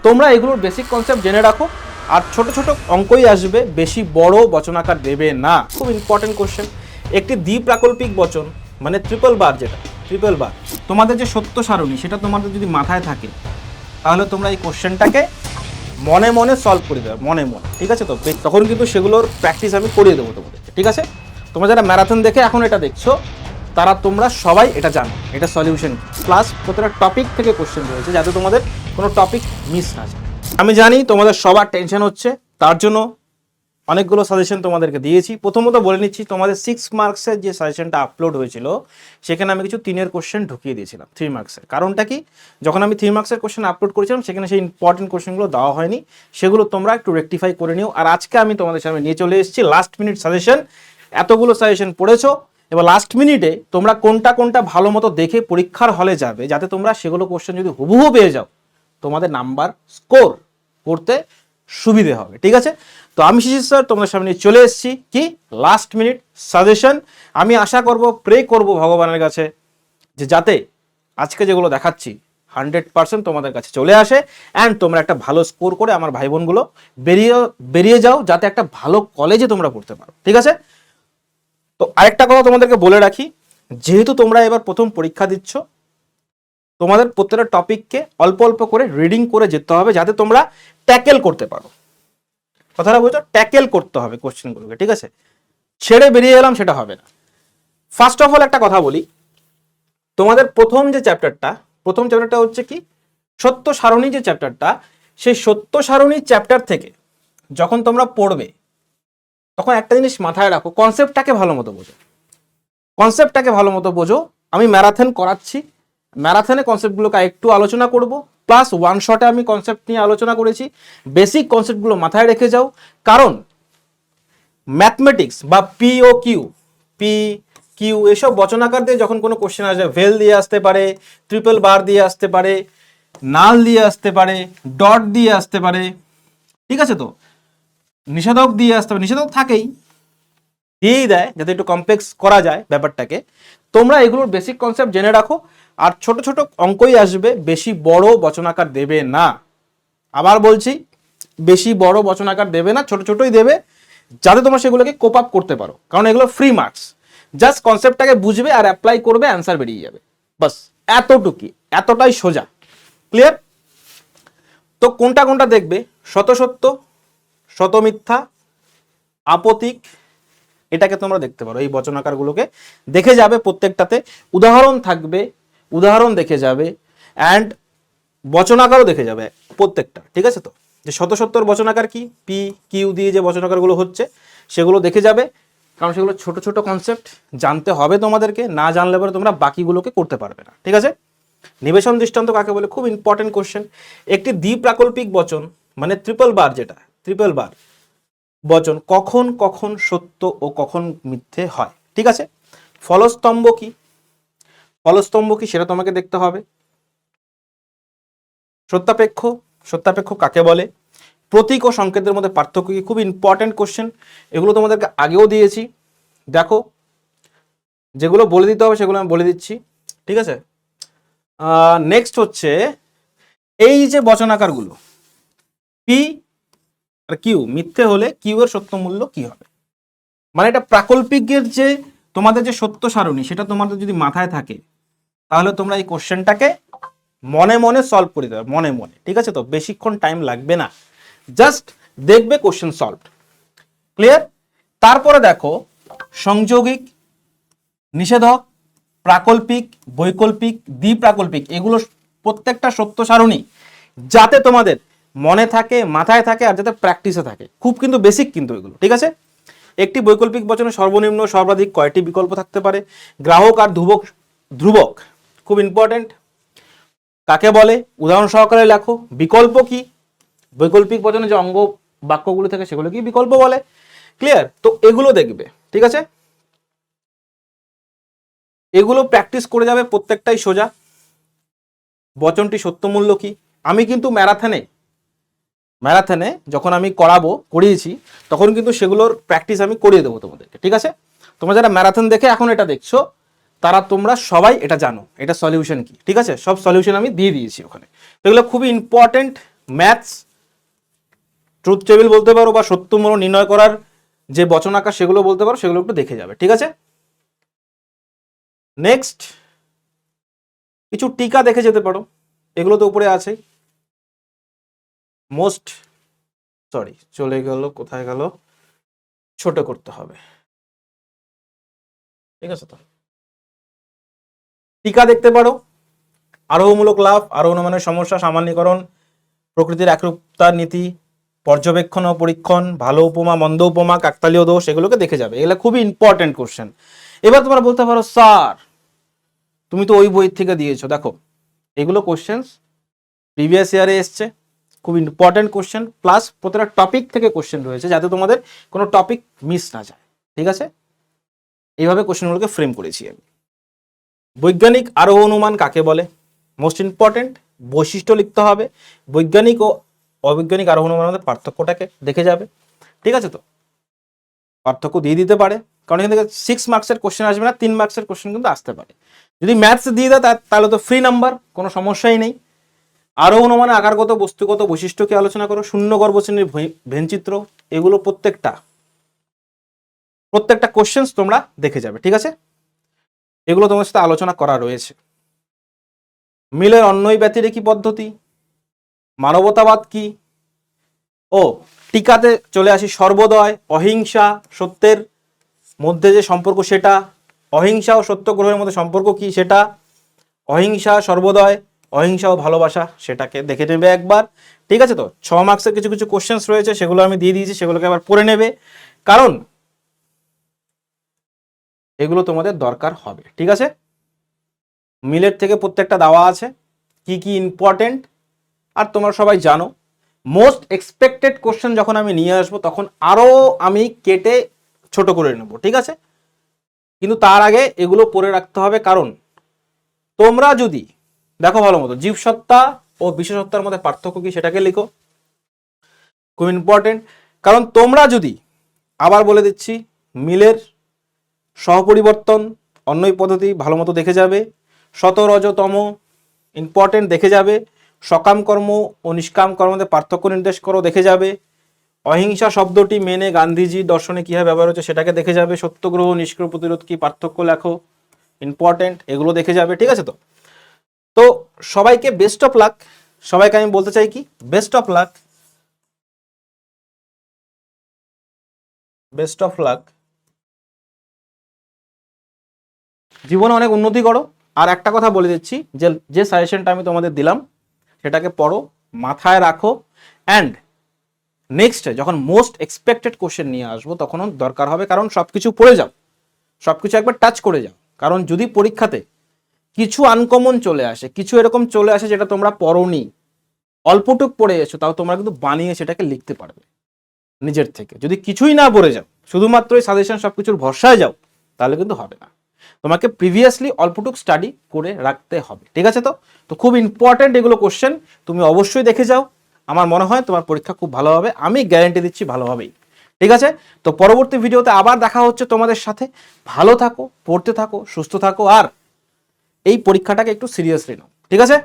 তোমরা এগুলোর basic concept জেনে রাখো, আর ছোট ছোট অঙ্কই আসবে, বেশি বড় বচনাকার দেবে না। খুব ইম্পর্টেন্ট কোশ্চেন। একটি দ্বিপ্রাকল্পিক বচন মানে ট্রিপল বার, যেটা ট্রিপল বার, তোমাদের যে সত্য সারণী সেটা তোমাদের যদি মাথায় থাকে তাহলে তোমরা এই কোশ্চেনটাকে মনে মনে সলভ করে দেবে, মনে মনে, ঠিক আছে তো? তখন কিন্তু সেগুলোর প্র্যাকটিস আমি করিয়ে দেবো তোমাদেরকে, ঠিক আছে? তোমরা যারা ম্যারাথন দেখে এখন এটা দেখছো তারা তোমরা সবাই এটা জানো, এটা সলিউশন প্লাস প্রত্যেকটা টপিক থেকে কোশ্চেন রয়েছে, যাতে তোমাদের কোনো টপিক মিস না যায়। আমি জানি তোমাদের সবার টেনশন হচ্ছে, তার জন্য অনেকগুলো সাজেশন তোমাদেরকে দিয়েছি। প্রথমত বলে নিচ্ছি, তোমাদের 6 মার্কসের যে সাজেশনটা আপলোড হয়েছিল সেখানে আমি কিছু 3-এর কোশ্চেন ঢুকিয়ে দিয়েছিলাম 3 মার্কসের। কারণটা কি, যখন আমি 3 মার্কসের কোশ্চেন আপলোড করেছিলাম সেখানে সেই ইম্পর্টেন্ট কোশ্চেনগুলো দেওয়া হয়নি, সেগুলো তোমরা একটু রেকটিফাই করে নিও। আর আজকে আমি তোমাদের সামনে নিয়ে চলে এসেছি লাস্ট মিনিট সাজেশন। এতগুলো সাজেশন পড়েছো, এবার লাস্ট মিনিটে তোমরা কোনটা কোনটা ভালো মতো দেখে পরীক্ষার হলে যাবে, যাতে তোমরা সেগুলো কোশ্চেন যদি হুবহু পেয়ে যাও তোমাদের নাম্বার স্কোর করতে সুবিধে হবে, ঠিক আছে? তো আমি শিশির স্যার তোমাদের সামনে চলে এসেছি কি লাস্ট মিনিট সাজেশন। আমি আশা করব, প্রে করব ভগবানের কাছে যে যাতে আজকে যেগুলো দেখাচ্ছি 100% তোমাদের কাছে চলে আসে, অ্যান্ড তোমরা একটা ভালো স্কোর করে আমার ভাই বোনগুলো বেরিয়ে যাও, যাতে একটা ভালো কলেজে তোমরা পড়তে পারো, ঠিক আছে? তো আরেকটা কথা তোমাদেরকে বলে রাখি, যেহেতু তোমরা এবার প্রথম পরীক্ষা দিচ্ছ, তোমাদের প্রত্যেকটা টপিককে অল্প অল্প করে রিডিং করে যেতে হবে, যাতে তোমরা ট্যাকেল করতে পারো। কথাটা বুঝছো? ট্যাকেল করতে হবে কোশ্চেনগুলোকে, ঠিক আছে? ছেড়ে বেরিয়ে এলাম সেটা হবে না। ফার্স্ট অফ অল একটা কথা বলি, তোমাদের প্রথম চ্যাপ্টারটা হচ্ছে কি সত্য সারণী যে চ্যাপ্টারটা, সেই সত্য সারণী চ্যাপ্টার থেকে যখন তোমরা পড়বে তখন একটা জিনিস মাথায় রাখো, কনসেপ্টটাকে ভালো মতো বোঝো। আমি ম্যারাথন করাচ্ছি, ম্যারাথনে কনসেপ্টগুলোকে একটু আলোচনা করব, প্লাস ওয়ান শটে আমি কনসেপ্ট নিয়ে আলোচনা করেছি। বেসিক কনসেপ্টগুলো মাথায় রেখে যাও, কারণ ম্যাথমেটিক্স বা পি কিউ এসব বচনাকার দিয়ে যখন কোনো কোশ্চেন আসবে, ভেল দিয়ে আসতে পারে, ট্রিপল বার দিয়ে আসতে পারে, নাল দিয়ে আসতে পারে, ডট দিয়ে আসতে পারে, ঠিক আছে তো? নিষেধক দিয়ে আসতে পারে, নিষেধক থাকেই, দিয়েই দেয় যাতে একটু কমপ্লেক্স করা যায় ব্যাপারটাকে। তোমরা এগুলোর বেসিক কনসেপ্ট জেনে রাখো, আর ছোট ছোট অঙ্কই আসবে, বেশি বড় বচনাকার দেবে না। আবার বলছি, বেশি বড় বচনাকার দেবে না, ছোট ছোটই দেবে, যাতে তোমরা সেগুলোকে কোপ আপ করতে পারো। কারণ এগুলো ফ্রি মার্কস, জাস্ট কনসেপ্টটাকে বুঝবে আর অ্যাপ্লাই করবে, অ্যান্সার বেরিয়ে যাবে, বাস এতটুকুই, এতটাই সোজা। ক্লিয়ার? তো কোনটা কোনটা দেখবে, শত সত্য, শত মিথ্যা, আপতিক, এটাকে তোমরা দেখতে পারো। এই বচনাকারগুলোকে দেখে যাবে, প্রত্যেকটাতে উদাহরণ থাকবে, উদাহরণ দেখে যাবে, অ্যান্ড বচনাকারও দেখে যাবে প্রত্যেকটা, ঠিক আছে তো? যে শত সত্তর বচনাকার কি, পি কিউ দিয়ে যে বচনাকারগুলো হচ্ছে সেগুলো দেখে যাবে, কারণ সেগুলো ছোট ছোট কনসেপ্ট জানতে হবে তোমাদেরকে, না জানলে পরে তোমরা বাকিগুলোকে করতে পারবে না, ঠিক আছে? নিবেশন দৃষ্টান্ত কাকে বলে, খুব ইম্পর্টেন্ট কোশ্চেন। একটি দ্বিপ্রাকল্পিক বচন মানে ট্রিপল বার, যেটা ট্রিপল বার বচন কখন কখন সত্য ও কখন মিথ্যে হয়, ঠিক আছে? ফলস্তম্ভ কি সেটা তোমাকে দেখতে হবে। সত্যাপেক্ষ কাকে বলে, প্রতীক ও সংকেতের মধ্যে পার্থক্য কি, খুব ইম্পর্টেন্ট কোশ্চেন। এগুলো তোমাদেরকে আগেও দিয়েছি, দেখো যেগুলো বলে দিতে হবে সেগুলো আমি বলে দিচ্ছি, ঠিক আছে? নেক্সট হচ্ছে এই যে বচনাকারগুলো, পি আর কিউ মিথ্যে হলে কিউ এর সত্য মূল্য কি হবে। মানে এটা প্রাকল্পিকের যে তোমাদের যে সত্য সারণী সেটা তোমাদের যদি মাথায় থাকে তাহলে তোমরা এই কোশ্চেনটাকে মনে মনে সলভ করে দেবে, মনে মনে, ঠিক আছে তো? বেশিক্ষণ টাইম লাগবে না, জাস্ট দেখবে কোশ্চেন সলভ। ক্লিয়ার? তারপরে দেখো সংযোগিক, নিষেধক, প্রাকল্পিক, বৈকল্পিক, দ্বিপ্রাকল্পিক, এগুলো প্রত্যেকটা সত্য সারণী যাতে তোমাদের মনে থাকে, মাথায় থাকে, আর যাতে প্র্যাকটিসে থাকে। খুব কিন্তু বেসিক কিন্তু এগুলো, ঠিক আছে? একটি বৈকল্পিক বচনে সর্বনিম্ন সর্বাধিক কয়টি বিকল্প থাকতে পারে, গ্রাহক আর ধ্রুবক খুব ইম্পর্টেন্ট, কাকে বলে, উদাহরণ সহকারে লেখো। বিকল্প কি, বৈকল্পিক বচনে যে অঙ্গ বাক্যগুলো থাকে সেগুলো কি বিকল্প বলে। ক্লিয়ার? তো এগুলো দেখবে, ঠিক আছে? এগুলো প্র্যাকটিস করে যাবে, প্রত্যেকটাই সোজা। বচনটি সত্যমূল্য কি, আমি কিন্তু ম্যারাথনে যখন আমি করিয়েছি তখন কিন্তু সেগুলোর প্র্যাকটিস আমি করিয়ে দেবো তোমাদেরকে, ঠিক আছে? তোমরা যারা ম্যারাথন দেখে এখন এটা দেখছো তারা তোমরা সবাই এটা জানো, এটা সলিউশন কি, ঠিক আছে? সব সলিউশন আমি দিয়ে দিয়েছি ওখানে। তো এগুলো খুবই ইম্পর্টেন্ট ম্যাথস, ট্রুথ টেবিল বলতে পারো, বা সত্য মূল্য নির্ণয় করার যে বচন আকার সেগুলো বলতে পারো, সেগুলো একটু দেখে যাবে, ঠিক আছে। নেক্সট কিছু টিকা দেখে যেতে পারো, এগুলো তো উপরে আছে। মোস্ট সরি চলে গেল, কোথায় গেল, ছোট করতে হবে, ঠিক আছে। তো টিকা দেখতে পারো, আরোহমূলক লাভ, আরোহণমানের সমস্যা, সামান্যীকরণ, প্রকৃতির একরূপতার নীতি, পর্যবেক্ষণ ও পরীক্ষণ, ভালো উপমা মন্দ উপমা, কাকতালীয় দোষ, এগুলোকে দেখে যাবে। এগুলো খুবই ইম্পর্টেন্ট কোশ্চেন। এবার তোমরা বলতে পারো স্যার তুমি তো ওই বই থেকে দিয়েছো, দেখো এগুলো কোশ্চেন প্রিভিয়াস ইয়ারে এসছে, খুব ইম্পর্টেন্ট কোশ্চেন, প্লাস প্রতিটা টপিক থেকে কোশ্চেন রয়েছে, যাতে তোমাদের কোনো টপিক মিস না যায়, ঠিক আছে। এইভাবে কোশ্চেনগুলোকে ফ্রেম করেছি আমি। বৈজ্ঞানিক আরোহ অনুমান কাকে বলে, মোস্ট ইম্পর্টেন্ট, বৈশিষ্ট্য লিখতে হবে, বৈজ্ঞানিক ও অবৈজ্ঞানিক আরোহ অনুমানের পার্থক্যটাকে দেখে যাবে, ঠিক আছে। তো পার্থক্য দিয়ে দিতে পারে, কারণ এখান থেকে 6 মার্কসের কোশ্চেন আসবে না, 3 মার্কসের কোশ্চেন কিন্তু আসতে পারে। যদি ম্যাথস দিয়ে দেয় তাহলে তো ফ্রি নাম্বার, কোনো সমস্যাই নেই। আরোহ অনুমানে আকারগত বস্তুগত বৈশিষ্ট্যকে আলোচনা করো, শূন্য গর্ভ শ্রেণীর ভেনচিত্র, এগুলো প্রত্যেকটা কোশ্চেন্স তোমরা দেখে যাবে, ঠিক আছে। এগুলো তোমার সাথে আলোচনা করা রয়েছে। মিলের অন্যই ব্যতিরেকী পদ্ধতি, মানবতাবাদ কি, ও টিকাতে চলে আসি, সর্বোদয়, অহিংসা, সত্যের মধ্যে যে সম্পর্ক সেটা, অহিংসা ও সত্য গ্রহের মধ্যে সম্পর্ক কি সেটা, অহিংসা সর্বোদয়, অহিংসা ও ভালোবাসা, সেটাকে দেখে নেবে একবার, ঠিক আছে। তো 6 মার্কসের কিছু কিছু কোশ্চেন্স রয়েছে, সেগুলো আমি দিয়ে দিয়েছি, সেগুলোকে আবার পড়ে নেবে, কারণ এগুলো তোমাদের দরকার হবে, ঠিক আছে। মিলের থেকে প্রত্যেকটা দেওয়া আছে, কি কি ইম্পর্টেন্ট, আর তোমরা সবাই জানো মোস্ট এক্সপেক্টেড কোশ্চেন যখন আমি নিয়ে আসবো তখন আরো আমি কেটে ছোট করে নেব, ঠিক আছে। কিন্তু তার আগে এগুলো পড়ে রাখতে হবে, কারণ তোমরা যদি দেখো ভালো মতো, জীবসত্তা ও বিশেষত্তার মধ্যে পার্থক্য কি সেটাকে লিখো, খুব ইম্পর্টেন্ট। কারণ তোমরা যদি, আবার বলে দিচ্ছি, মিলের সহপরিবর্তন অন্যই পদ্ধতি ভালো মতো দেখে যাবে, শত রজতম ইম্পর্টেন্ট দেখে যাবে, সকাম কর্ম ও নিষ্কাম কর্মের মধ্যে পার্থক্য নির্দেশ করো দেখে যাবে, অহিংসা শব্দটি মেনে গান্ধীজি দর্শনে কিভাবে ব্যবহার হচ্ছে সেটাকে দেখে যাবে, সত্যগ্রহ নিষ্ক্রিয় প্রতিরোধ কি পার্থক্য লেখো, ইম্পর্টেন্ট, এগুলো দেখে যাবে, ঠিক আছে। তো তো সবাইকে বেস্ট অফ লাক, সবাইকে আমি বলতে চাই কি best of luck, best of luck, জীবনে অনেক উন্নতি করো। আর একটা কথা বলে দিচ্ছি, যে সাজেশনটা আমি তোমাদের দিলাম সেটাকে পড়ো, মাথায় রাখো, অ্যান্ড নেক্সট যখন মোস্ট এক্সপেক্টেড কোশ্চেন নিয়ে আসবো তখনও দরকার হবে, কারণ সবকিছু পড়ে যাও, সবকিছু একবার টাচ করে যাও, কারণ যদি পরীক্ষাতে কিছু আনকমন চলে আসে, কিছু এরকম চলে আসে যেটা তোমরা পড়োনি, অল্পটুক পড়ে এসো, তাও তোমরা কিন্তু বানিয়ে সেটাকে লিখতে পারবে নিজের থেকে। যদি কিছুই না পড়ে যাও, শুধুমাত্র এই সাজেশন সবকিছুর ভরসায় যাও, তাহলে কিন্তু হবে না, তোমাকে প্রিভিয়াসলি অল্পটুক স্টাডি করে রাখতে হবে, ঠিক আছে। তো তো খুব ইম্পর্টেন্ট এগুলো কোশ্চেন, তুমি অবশ্যই দেখে যাও, আমার মনে হয় তোমার পরীক্ষা খুব ভালো হবে, আমি গ্যারান্টি দিচ্ছি ভালো হবেই, ঠিক আছে। তো পরবর্তী ভিডিওতে আবার দেখা হচ্ছে তোমাদের সাথে, ভালো থাকো, পড়তে থাকো, সুস্থ থাকো, আর এই পরীক্ষাটাকে একটু সিরিয়াসলি নাও, ঠিক আছে।